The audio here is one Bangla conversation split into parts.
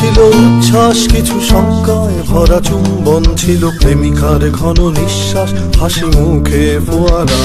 ছিল উচ্ছ্বাস, কিছু শঙ্কায় ভরা চুম্বন ছিল প্রেমিকার ঘন নিঃশ্বাস, হাসি মুখে ফোয়ারা।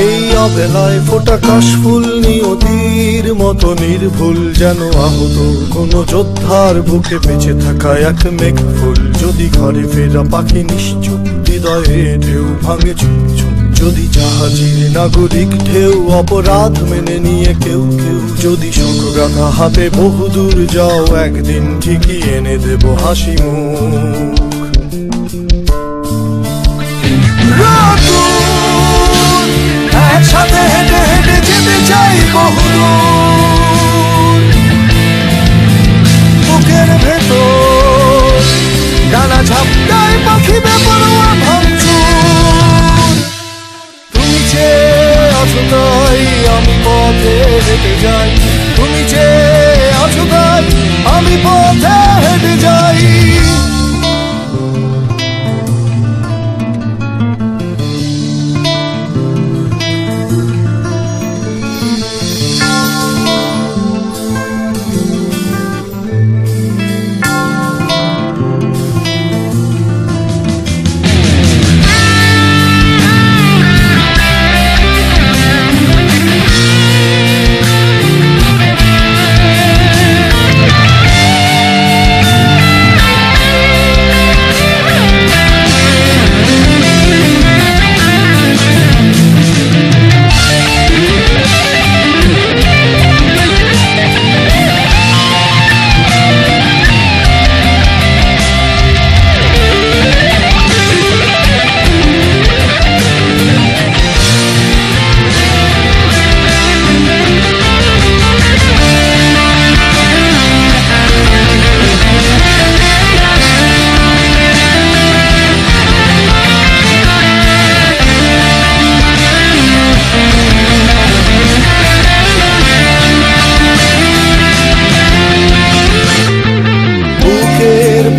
এই অবেলায় ফোটা কাশফুল নিয়তির মতো নির্ভুল, যেন আহত কোনো যোদ্ধার বুকে বেঁচে থাকা এক মেঘ ফুল। যদি ঘরে ফেরা পাখি নিশ্চুপ, হৃদয়ে ঢেউ ভাঙে চুপচুপ। যদি জাহাজের নাগরিক ঢেউ অপরাধ মেনে নিয়ে কেউ কেউ যদি শোকগাথা হাতে বহুদূর যাও, একদিন ঠিকই এনে দেব হাসি মুখ। একসাথে হেঁটে হেঁটে যেতে চাই বহুদূর, বুকের ভেতর ডানা ঝাপটায় পাখি বেপরোয়া ভাঙচুর। তুমি চেয়ে আছো তাই আমি পথে হেঁটে যাই, তুমি চেয়ে আছো তাই আমি পথে হেঁটে যাই।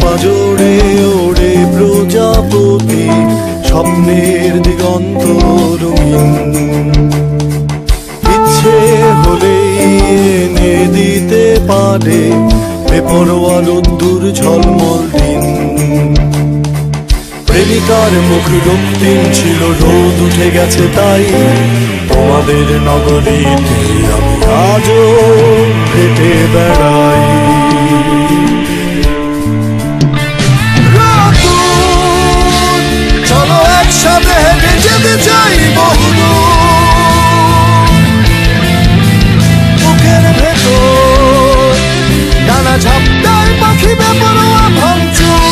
পাঁজরে ওড়ে প্রজাপতি, স্বপ্নের দিগন্ত রঙিন। ইচ্ছে হলেই এনে দিতে পারে বেপরোয়া রোদ্দুর ঝলমল দিন। প্রেমিকার মুখ রক্তিম ছিল, রোদ উঠে গেছে তাই তোমাদের নগরীতে আমি আজও হেঁটে বেড়াই। একসাথে হেঁটে যেতে চাই বহুদূর, বুকের ভেতর ডানা ঝাপটায় পাখি বেপরোয়া ভাঙচুর।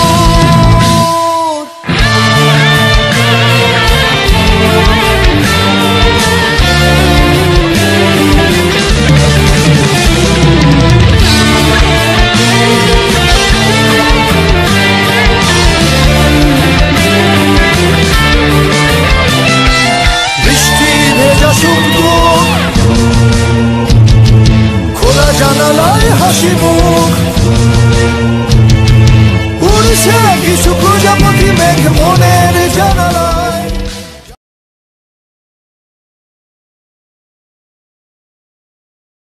খোলা জানালায় হাসি মুখ, উড়ছে কিছু প্রজাপতি মেঘ মনের জানালা।